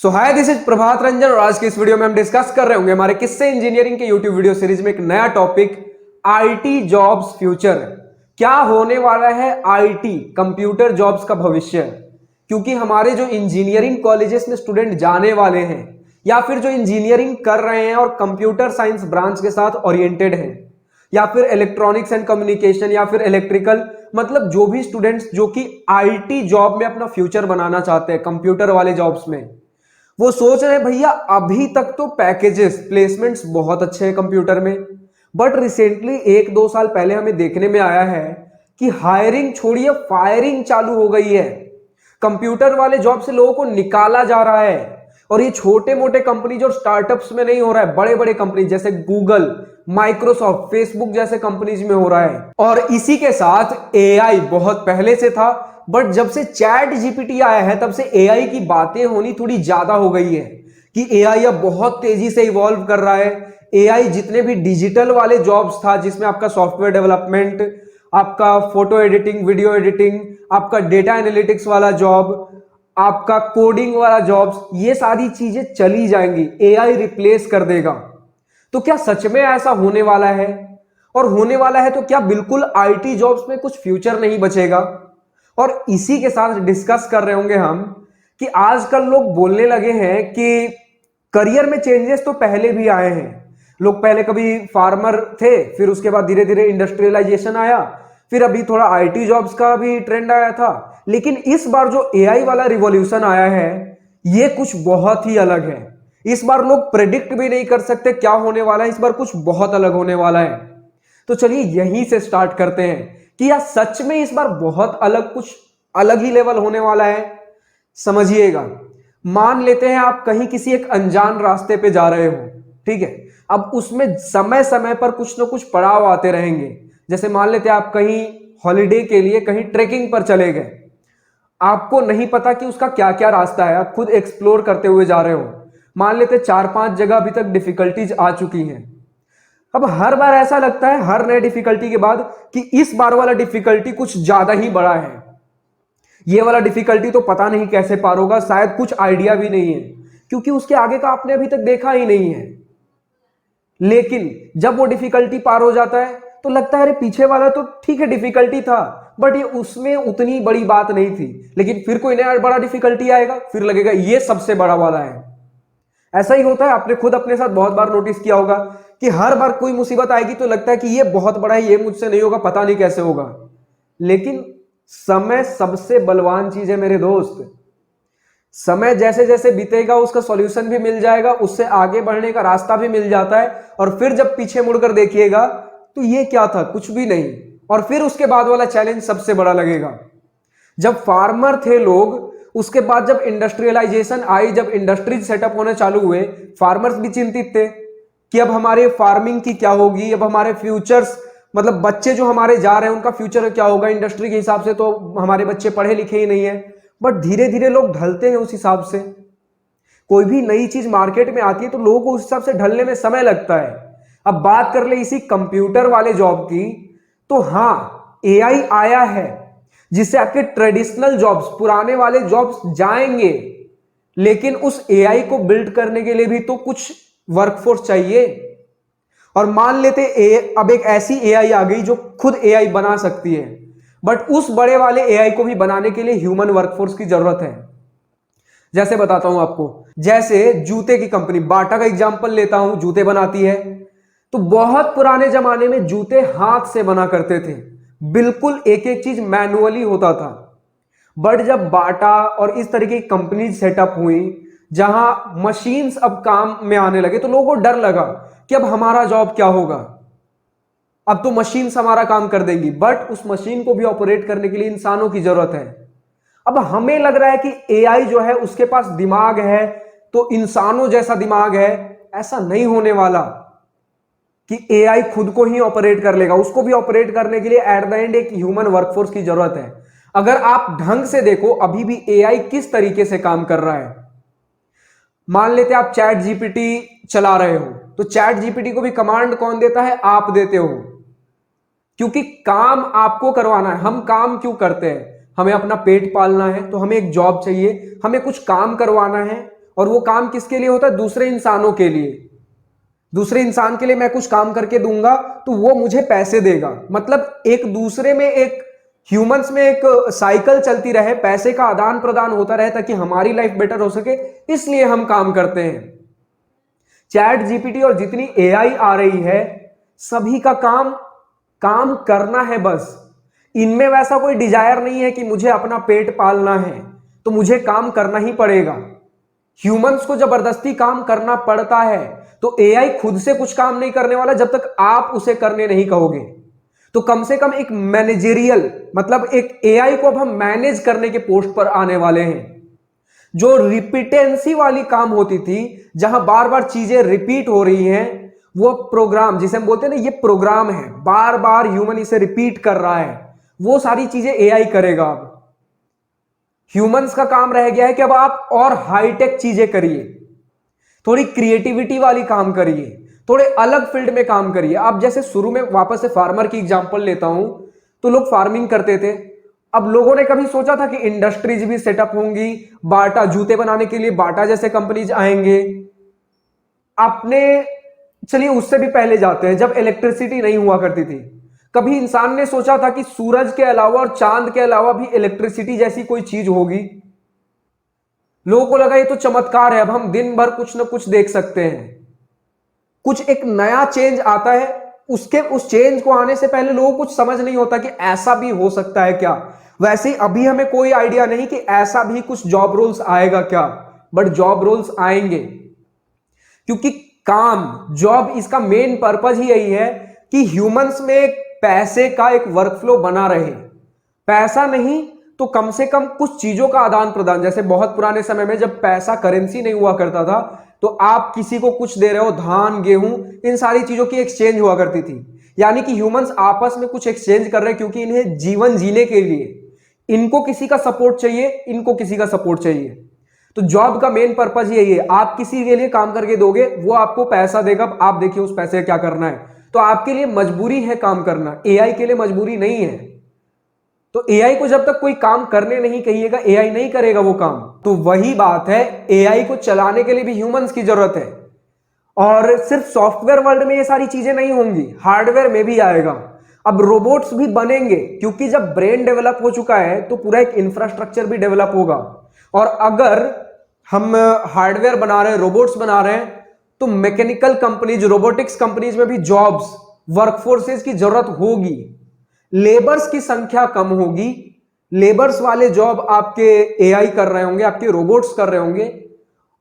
So hi, this is Prabhat Ranjan और आज के इस वीडियो में हम डिस्कस कर रहे होंगे हमारे किस्से इंजीनियरिंग के यूट्यूब वीडियो सीरीज में एक नया टॉपिक आईटी जॉब्स फ्यूचर। क्या होने वाला है आईटी कंप्यूटर जॉब्स का भविष्य। क्योंकि हमारे जो इंजीनियरिंग कॉलेजेस में स्टूडेंट जाने वाले हैं या फिर जो इंजीनियरिंग कर रहे हैं और कंप्यूटर साइंस ब्रांच के साथ ओरिएंटेड हैं या फिर इलेक्ट्रॉनिक्स एंड कम्युनिकेशन या फिर इलेक्ट्रिकल, मतलब जो भी स्टूडेंट्स जो कि आईटी जॉब में अपना फ्यूचर बनाना चाहते हैं कंप्यूटर वाले जॉब्स में, वो सोच रहे हैं भैया अभी तक तो पैकेजेस प्लेसमेंट्स बहुत अच्छे हैं कंप्यूटर में, बट रिसेंटली 1-2 साल पहले हमें देखने में आया है कि हायरिंग छोड़िए फायरिंग चालू हो गई है। कंप्यूटर वाले जॉब से लोगों को निकाला जा रहा है और ये छोटे मोटे कंपनी जो स्टार्टअप्स में नहीं हो रहा है, बड़े बड़े कंपनी जैसे गूगल, माइक्रोसॉफ्ट, फेसबुक जैसे कंपनीज में हो रहा है। और इसी के साथ एआई बहुत पहले से था, बट जब से चैट जीपीटी आया है तब से एआई की बातें होनी थोड़ी ज्यादा हो गई है कि एआई अब बहुत तेजी से इवॉल्व कर रहा है। एआई जितने भी डिजिटल वाले जॉब्स था जिसमें आपका सॉफ्टवेयर डेवलपमेंट, आपका फोटो एडिटिंग, वीडियो एडिटिंग, आपका डेटा एनालिटिक्स वाला जॉब, आपका कोडिंग वाला जॉब्स, ये सारी चीजें चली जाएंगी, एआई रिप्लेस कर देगा। तो क्या सच में ऐसा होने वाला है? और होने वाला है तो क्या बिल्कुल आईटी जॉब्स में कुछ फ्यूचर नहीं बचेगा? और इसी के साथ डिस्कस कर रहे होंगे हम कि आजकल लोग बोलने लगे हैं कि करियर में चेंजेस तो पहले भी आए हैं। लोग पहले कभी फार्मर थे, फिर उसके बाद धीरे धीरे इंडस्ट्रियलाइजेशन आया, फिर अभी थोड़ा आईटी जॉब्स का भी ट्रेंड आया था। लेकिन इस बार जो एआई वाला रिवॉल्यूशन आया है ये कुछ बहुत ही अलग है। इस बार लोग प्रेडिक्ट भी नहीं कर सकते क्या होने वाला है, इस बार कुछ बहुत अलग होने वाला है। तो चलिए यहीं से स्टार्ट करते हैं कि यार सच में इस बार बहुत अलग, कुछ अलग ही लेवल होने वाला है। समझिएगा, मान लेते हैं आप कहीं किसी एक अनजान रास्ते पे जा रहे हो, ठीक है। अब उसमें समय समय पर कुछ ना कुछ पड़ाव आते रहेंगे। जैसे मान लेते हैं आप कहीं हॉलिडे के लिए कहीं ट्रेकिंग पर चले गए, आपको नहीं पता कि उसका क्या क्या रास्ता है, आप खुद एक्सप्लोर करते हुए जा रहे हो। मान लेते 4-5 जगह अभी तक डिफिकल्टीज आ चुकी हैं। अब हर बार ऐसा लगता है हर नए डिफिकल्टी के बाद कि इस बार वाला डिफिकल्टी कुछ ज्यादा ही बड़ा है, ये वाला डिफिकल्टी तो पता नहीं कैसे पार होगा, शायद कुछ आइडिया भी नहीं है क्योंकि उसके आगे का आपने अभी तक देखा ही नहीं है। लेकिन जब वो डिफिकल्टी पार हो जाता है तो लगता है अरे पीछे वाला तो ठीक है डिफिकल्टी था, बट ये उसमें उतनी बड़ी बात नहीं थी। लेकिन फिर कोई नया बड़ा डिफिकल्टी आएगा, फिर लगेगा ये सबसे बड़ा वाला है। ऐसा ही होता है, आपने खुद अपने साथ बहुत बार नोटिस किया होगा कि हर बार कोई मुसीबत आएगी तो लगता है कि ये बहुत बड़ा है, ये मुझसे नहीं होगा, पता नहीं कैसे होगा। लेकिन समय सबसे बलवान चीज है मेरे दोस्त। समय जैसे जैसे बीतेगा उसका सॉल्यूशन भी मिल जाएगा, उससे आगे बढ़ने का रास्ता भी मिल जाता है। और फिर जब पीछे मुड़कर देखिएगा तो ये क्या था, कुछ भी नहीं। और फिर उसके बाद वाला चैलेंज सबसे बड़ा लगेगा। जब फार्मर थे लोग, उसके बाद जब इंडस्ट्रियलाइजेशन आई, जब इंडस्ट्रीज सेटअप होने चालू हुए, फार्मर्स भी चिंतित थे कि अब हमारे फार्मिंग की क्या होगी, अब हमारे फ्यूचर्स, मतलब बच्चे जो हमारे जा रहे हैं उनका फ्यूचर क्या होगा। इंडस्ट्री के हिसाब से तो हमारे बच्चे पढ़े लिखे ही नहीं है, बट धीरे धीरे लोग ढलते हैं उस हिसाब से। कोई भी नई चीज मार्केट में आती है तो लोगों को उस हिसाब से ढलने में समय लगता है। अब बात कर ले इसी कंप्यूटर वाले जॉब की, तो हाँ एआई आया है जिससे आपके ट्रेडिशनल जॉब्स, पुराने वाले जॉब्स जाएंगे, लेकिन उस एआई को बिल्ड करने के लिए भी तो कुछ वर्कफोर्स चाहिए। और मान लेते अब एक ऐसी एआई आ गई जो खुद एआई बना सकती है, बट उस बड़े वाले एआई को भी बनाने के लिए ह्यूमन वर्कफोर्स की जरूरत है। जैसे बताता हूं आपको, जैसे जूते की कंपनी बाटा का एग्जांपल लेता हूं, जूते बनाती है। तो बहुत पुराने जमाने में जूते हाथ से बना करते थे, बिल्कुल एक एक चीज मैनुअली होता था। बट जब बाटा और इस तरीके की कंपनीज सेटअप हुई जहां मशीन्स अब काम में आने लगे, तो लोगों को डर लगा कि अब हमारा जॉब क्या होगा, अब तो मशीन्स हमारा काम कर देंगी। बट उस मशीन को भी ऑपरेट करने के लिए इंसानों की जरूरत है। अब हमें लग रहा है कि एआई जो है उसके पास दिमाग है तो इंसानों जैसा दिमाग है, ऐसा नहीं होने वाला कि एआई खुद को ही ऑपरेट कर लेगा। उसको भी ऑपरेट करने के लिए एट द एंड एक ह्यूमन वर्कफोर्स की जरूरत है। अगर आप ढंग से देखो अभी भी एआई किस तरीके से काम कर रहा है। मान लेते आप चैट जीपीटी चला रहे हो, तो चैट जीपीटी को भी कमांड कौन देता है? आप देते हो, क्योंकि काम आपको करवाना है। हम काम क्यों करते हैं? हमें अपना पेट पालना है, तो हमें एक जॉब चाहिए, हमें कुछ काम करवाना है, और वो काम किसके लिए होता है? दूसरे इंसानों के लिए। दूसरे इंसान के लिए मैं कुछ काम करके दूंगा तो वो मुझे पैसे देगा। मतलब एक दूसरे में, एक ह्यूमंस में एक साइकिल चलती रहे, पैसे का आदान प्रदान होता रहे ताकि हमारी लाइफ बेटर हो सके, इसलिए हम काम करते हैं। चैट जीपीटी और जितनी एआई आ रही है, सभी का काम करना है बस। इनमें वैसा कोई डिजायर नहीं है कि मुझे अपना पेट पालना है तो मुझे काम करना ही पड़ेगा। ह्यूमंस को जबरदस्ती काम करना पड़ता है, तो एआई खुद से कुछ काम नहीं करने वाला जब तक आप उसे करने नहीं कहोगे। तो कम से कम एक मैनेजरियल, मतलब एक एआई को अब हम मैनेज करने के पोस्ट पर आने वाले हैं। जो रिपीटेंसी वाली काम होती थी, जहां बार बार चीजें रिपीट हो रही हैं, वो प्रोग्राम, जिसे हम बोलते हैं ना ये प्रोग्राम है, बार बार ह्यूमन इसे रिपीट कर रहा है, वो सारी चीजें एआई करेगा। अब ह्यूमंस का काम रह गया है कि अब आप और हाईटेक चीजें करिए, थोड़ी क्रिएटिविटी वाली काम करिए, थोड़े अलग फील्ड में काम करिए। आप जैसे शुरू में वापस से फार्मर की एग्जांपल लेता हूं, तो लोग फार्मिंग करते थे। अब लोगों ने कभी सोचा था कि इंडस्ट्रीज भी सेटअप होंगी, बाटा जूते बनाने के लिए बाटा जैसे कंपनीज आएंगे। आपने, चलिए उससे भी पहले जाते हैं, जब इलेक्ट्रिसिटी नहीं हुआ करती थी, कभी इंसान ने सोचा था कि सूरज के अलावा और चांद के अलावा भी इलेक्ट्रिसिटी जैसी कोई चीज होगी? लोगों को लगा ये तो चमत्कार है, अब हम दिन भर कुछ ना कुछ देख सकते हैं। कुछ एक नया चेंज आता है, उस चेंज को आने से पहले लोगों को कुछ समझ नहीं होता कि ऐसा भी हो सकता है क्या। वैसे ही अभी हमें कोई आइडिया नहीं कि ऐसा भी कुछ जॉब रोल्स आएगा क्या, बट जॉब रोल्स आएंगे। क्योंकि जॉब, इसका मेन पर्पज ही यही है कि ह्यूमंस में पैसे का एक वर्कफ्लो बना रहे। पैसा नहीं तो कम से कम कुछ चीजों का आदान प्रदान। जैसे बहुत पुराने समय में जब पैसा करेंसी नहीं हुआ करता था, तो आप किसी को कुछ दे रहे हो, धान गेहूं, इन सारी चीजों की एक्सचेंज हुआ करती थी। यानी कि ह्यूमंस आपस में कुछ एक्सचेंज कर रहे हैं, क्योंकि इन्हें जीवन जीने के लिए इनको किसी का सपोर्ट चाहिए, इनको किसी का सपोर्ट चाहिए। तो जॉब का मेन पर्पज यही है, आप किसी के लिए काम करके दोगे, वो आपको पैसा देगा, आप देखिए उस पैसे क्या करना है। तो आपके लिए मजबूरी है काम करना, एआई के लिए मजबूरी नहीं है। तो एआई को जब तक कोई काम करने नहीं कहिएगा, एआई नहीं करेगा वो काम। तो वही बात है, एआई को चलाने के लिए भी ह्यूमंस की जरूरत है। और सिर्फ सॉफ्टवेयर वर्ल्ड में ये सारी चीजें नहीं होंगी, हार्डवेयर में भी आएगा। अब रोबोट्स भी बनेंगे, क्योंकि जब ब्रेन डेवलप हो चुका है तो पूरा एक इंफ्रास्ट्रक्चर भी डेवलप होगा। और अगर हम हार्डवेयर बना रहे हैं, रोबोट्स बना रहे हैं, तो मैकेनिकल कंपनीज, रोबोटिक्स कंपनीज में भी जॉब्स, वर्कफोर्सेस की जरूरत होगी। लेबर्स की संख्या कम होगी, लेबर्स वाले जॉब आपके एआई कर रहे होंगे, आपके रोबोट्स कर रहे होंगे।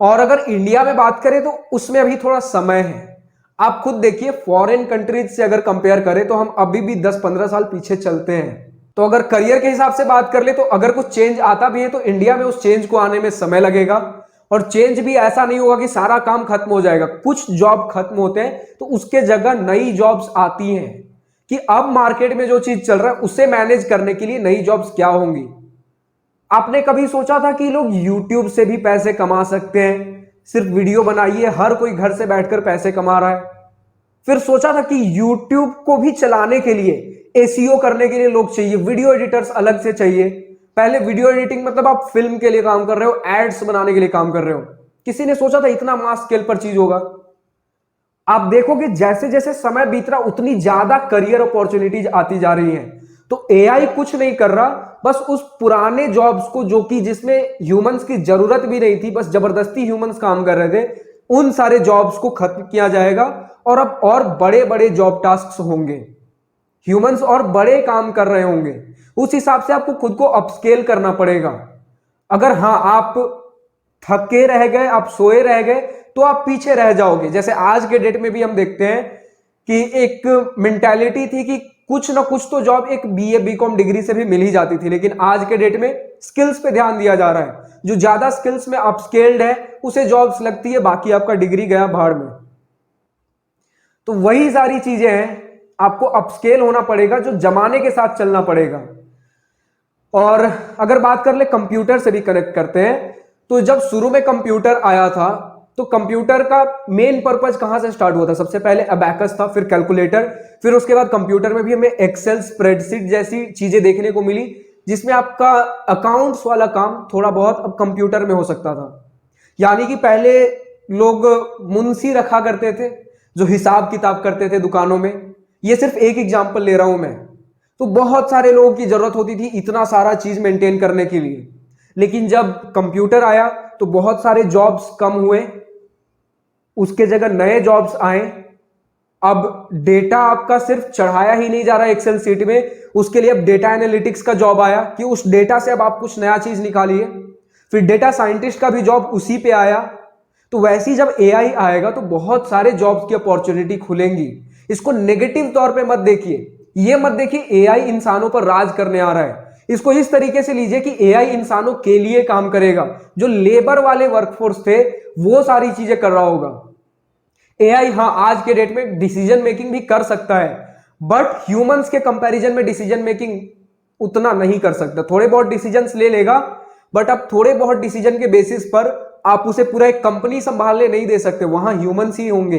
और अगर इंडिया में बात करें तो उसमें अभी थोड़ा समय है। आप खुद देखिए, फॉरेन कंट्रीज से अगर कंपेयर करें तो हम अभी भी 10-15 साल पीछे चलते हैं। तो अगर करियर के हिसाब से बात कर ले, तो अगर कुछ चेंज आता भी है तो इंडिया में उस चेंज को आने में समय लगेगा। और चेंज भी ऐसा नहीं होगा कि सारा काम खत्म हो जाएगा। कुछ जॉब खत्म होते हैं तो उसके जगह नई जॉब्स आती हैं, कि अब मार्केट में जो चीज चल रहा है उसे मैनेज करने के लिए नई जॉब्स क्या होंगी। आपने कभी सोचा था कि लोग YouTube से भी पैसे कमा सकते हैं? सिर्फ वीडियो बनाइए, हर कोई घर से बैठकर पैसे कमा रहा है। फिर सोचा था कि YouTube को भी चलाने के लिए, एसीओ करने के लिए लोग चाहिए, वीडियो एडिटर्स अलग से चाहिए। पहले वीडियो एडिटिंग मतलब आप फिल्म के लिए काम कर रहे हो, एड्स बनाने के लिए काम कर रहे हो। किसी ने सोचा था इतना मास स्केल पर चीज होगा? आप देखोगे जैसे जैसे समय बीत रहा, उतनी ज्यादा करियर अपॉर्चुनिटीज आती जा रही हैं। तो एआई कुछ नहीं कर रहा, बस उस पुराने जॉब्स को, जो कि जिसमें ह्यूमंस की जरूरत भी नहीं थी, बस जबरदस्ती ह्यूमंस काम कर रहे थे, उन सारे जॉब्स को खत्म किया जाएगा। और अब और बड़े बड़े जॉब टास्क होंगे, ह्यूमंस और बड़े काम कर रहे होंगे। उस हिसाब से आपको खुद को अपस्केल करना पड़ेगा। अगर हाँ, आप थके रह गए, आप सोए रह गए, तो आप पीछे रह जाओगे। जैसे आज के डेट में भी हम देखते हैं कि एक मेंटालिटी थी कि कुछ ना कुछ तो जॉब एक बीए बीकॉम डिग्री से भी मिल ही जाती थी, लेकिन आज के डेट में स्किल्स पे ध्यान दिया जा रहा है। जो ज्यादा स्किल्स में अपस्केल्ड है उसे जॉब्स लगती है, बाकी आपका डिग्री गया भाड़ में। तो वही सारी चीजें हैं, आपको अपस्केल होना पड़ेगा, जो जमाने के साथ चलना पड़ेगा। और अगर बात कर ले कंप्यूटर से भी कनेक्ट करते हैं, तो जब शुरू में कंप्यूटर आया था, तो कंप्यूटर का मेन पर्पज कहां से स्टार्ट हुआ था? सबसे पहले अबैकस था, फिर कैलकुलेटर, फिर उसके बाद कंप्यूटर में भी हमें एक्सेल, स्प्रेडशीट जैसी चीजें देखने को मिली, जिसमें आपका अकाउंट्स वाला काम थोड़ा बहुत अब कंप्यूटर में हो सकता था। यानी कि पहले लोग मुंशी रखा करते थे जो हिसाब किताब करते थे दुकानों में। ये सिर्फ एक एग्जांपल ले रहा हूं मैं। तो बहुत सारे लोगों की जरूरत होती थी इतना सारा चीज मेंटेन करने के लिए। लेकिन जब कंप्यूटर आया तो बहुत सारे जॉब्स कम हुए, उसके जगह नए जॉब्स आए। अब डेटा आपका सिर्फ चढ़ाया ही नहीं जा रहा है एक्सेल सीट में, उसके लिए अब डेटा एनालिटिक्स का जॉब आया कि उस डेटा से अब आप कुछ नया चीज निकालिए। फिर डेटा साइंटिस्ट का भी जॉब उसी पे आया। तो वैसे ही जब एआई आएगा तो बहुत सारे जॉब्स की अपॉर्चुनिटी खुलेंगी। इसको नेगेटिव तौर पे मत देखिए, ये मत देखिए एआई इंसानों पर राज करने आ रहा है। इसको इस तरीके से लीजिए कि एआई इंसानों के लिए काम करेगा। जो लेबर वाले वर्कफोर्स थे वो सारी चीजें कर रहा होगा। एआई हाँ आज के डेट में डिसीजन मेकिंग भी कर सकता है, बट ह्यूमंस के कंपैरिजन में डिसीजन मेकिंग उतना नहीं कर सकता। थोड़े बहुत डिसीजंस ले लेगा, बट अब थोड़े बहुत डिसीजन के बेसिस पर आप उसे पूरा एक कंपनी संभालने नहीं दे सकते, वहां ह्यूमंस ही होंगे।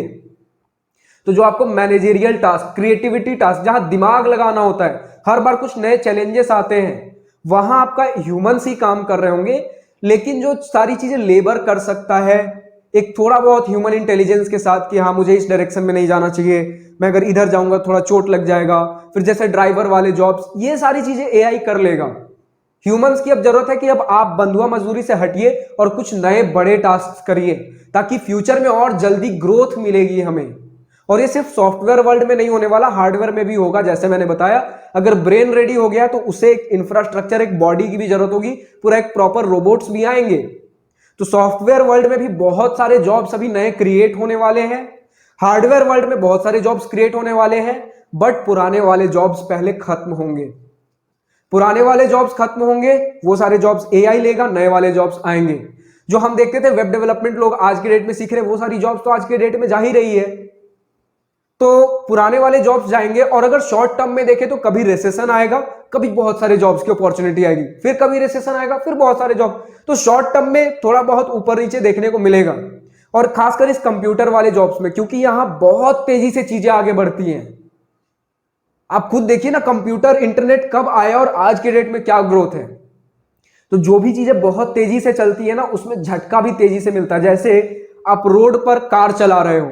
तो जो आपको मैनेजेरियल टास्क, क्रिएटिविटी टास्क, जहां दिमाग लगाना होता है, हर बार कुछ नए चैलेंजेस आते हैं, वहां आपका ह्यूमंस ही काम कर रहे होंगे। लेकिन जो सारी चीजें लेबर कर सकता है एक थोड़ा बहुत ह्यूमन इंटेलिजेंस के साथ कि हाँ मुझे इस डायरेक्शन में नहीं जाना चाहिए, मैं अगर इधर जाऊंगा थोड़ा चोट लग जाएगा, फिर जैसे ड्राइवर वाले जॉब्स, ये सारी चीजें एआई कर लेगा। ह्यूमंस की अब जरूरत है कि अब आप बंधुआ मजदूरी से हटिए और कुछ नए बड़े टास्क करिए, ताकि फ्यूचर में और जल्दी ग्रोथ मिलेगी हमें। और ये सिर्फ सॉफ्टवेयर वर्ल्ड में नहीं होने वाला, हार्डवेयर में भी होगा। जैसे मैंने बताया, अगर ब्रेन रेडी हो गया तो उसे एक इंफ्रास्ट्रक्चर, एक बॉडी की भी जरूरत होगी, पूरा एक प्रॉपर रोबोट्स भी आएंगे। तो सॉफ्टवेयर वर्ल्ड में भी बहुत सारे जॉब्स अभी नए क्रिएट होने वाले हैं। हार्डवेयर वर्ल्ड में बहुत सारे जॉब्स क्रिएट होने वाले हैं, बट पुराने वाले जॉब्स पहले खत्म होंगे। पुराने वाले जॉब्स खत्म होंगे, वो सारे जॉब्स एआई लेगा, नए वाले जॉब्स आएंगे। जो हम देखते थे वेब डेवलपमेंट लोग आज के डेट में सीख रहे हैं, वो सारी जॉब्स तो आज के डेट में जा ही रही है। तो पुराने वाले जॉब्स जाएंगे। और अगर शॉर्ट टर्म में देखें तो कभी रिसेशन आएगा, कभी बहुत सारे जॉब्स की अपॉर्चुनिटी आएगी, फिर कभी रिसेशन आएगा, फिर बहुत सारे जॉब। तो शॉर्ट टर्म में थोड़ा बहुत ऊपर नीचे देखने को मिलेगा, और खासकर इस कंप्यूटर वाले जॉब्स में, क्योंकि यहां बहुत तेजी से चीजें आगे बढ़ती हैं। आप खुद देखिए ना, कंप्यूटर इंटरनेट कब आया और आज के डेट में क्या ग्रोथ है। तो जो भी चीजें बहुत तेजी से चलती है ना, उसमें झटका भी तेजी से मिलता है। जैसे आप रोड पर कार चला रहे हो,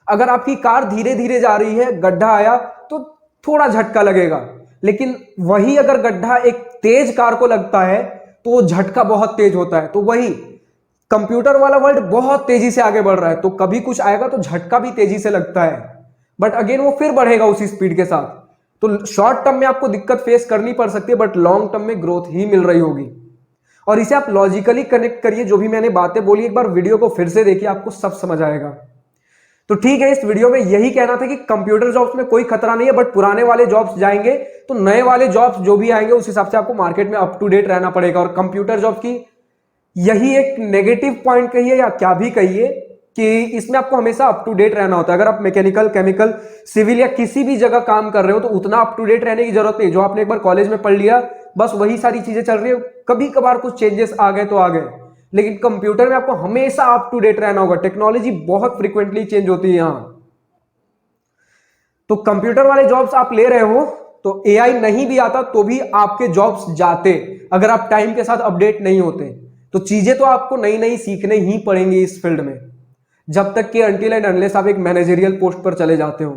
अगर आपकी कार धीरे धीरे जा रही है, गड्ढा आया तो थोड़ा झटका लगेगा। लेकिन वही अगर गड्ढा एक तेज कार को लगता है तो झटका बहुत तेज होता है। तो वही कंप्यूटर वाला वर्ल्ड बहुत तेजी से आगे बढ़ रहा है, तो कभी कुछ आएगा तो झटका भी तेजी से लगता है, बट अगेन वो फिर बढ़ेगा उसी स्पीड के साथ। तो शॉर्ट टर्म में आपको दिक्कत फेस करनी पड़ सकती है, बट लॉन्ग टर्म में ग्रोथ ही मिल रही होगी। और इसे आप लॉजिकली कनेक्ट करिए, जो भी मैंने बातें बोली एक बार वीडियो को फिर से देखिए, आपको सब समझ आएगा। तो ठीक है, इस वीडियो में यही कहना था कि कंप्यूटर जॉब्स में कोई खतरा नहीं है, बट पुराने वाले जॉब्स जाएंगे तो नए वाले जॉब्स जो भी आएंगे उस हिसाब से आपको मार्केट में अप टू डेट रहना पड़ेगा। और कंप्यूटर जॉब्स की यही एक नेगेटिव पॉइंट कहिए या क्या भी कहिए कि इसमें आपको हमेशा अप टू डेट रहना होता है। अगर आप मैकेनिकल, केमिकल, सिविल या किसी भी जगह काम कर रहे हो तो उतना अप टू डेट रहने की जरूरत नहीं। जो आपने एक बार कॉलेज में पढ़ लिया, बस वही सारी चीजें चल रही है। कभी कभार कुछ चेंजेस आ गए तो आ गए, लेकिन कंप्यूटर में आपको हमेशा अप टू डेट रहना होगा। टेक्नोलॉजी बहुत फ्रीक्वेंटली चेंज होती है यहां। तो कंप्यूटर वाले जॉब्स आप ले रहे हो तो एआई नहीं भी आता तो भी आपके जॉब्स जाते, अगर आप टाइम के साथ अपडेट नहीं होते। तो चीजें तो आपको नई नई सीखने ही पड़ेंगी इस फील्ड में, जब तक कि अनटिल एंड अनलेस आप एक मैनेजरियल पोस्ट पर चले जाते हो।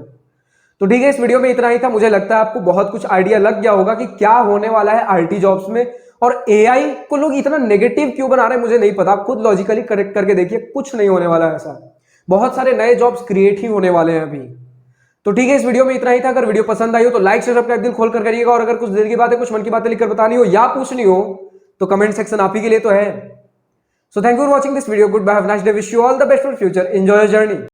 तो ठीक है, इस वीडियो में इतना ही था। मुझे लगता है आपको बहुत कुछ आइडिया लग गया होगा कि क्या होने वाला है आईटी जॉब्स में। और एआई को लोग इतना नेगेटिव क्यों बना रहे हैं मुझे नहीं पता, आप खुद लॉजिकली करेक्ट करके देखिए, कुछ नहीं होने वाला है ऐसा। बहुत सारे नए जॉब्स क्रिएट ही होने वाले हैं अभी। तो ठीक है, इस वीडियो में इतना ही था। अगर वीडियो पसंद आई हो तो लाइक शेयर सब्सक्राइब दिल खोल कर करिएगा। और अगर कुछ दिल की बातें, कुछ मन की बातें लिखकर बतानी हो या पूछनी हो तो कमेंट सेक्शन आप ही के लिए तो है। So thank you for watching this video. Good bye, have a nice day, wish you all the best for future, enjoy your journey.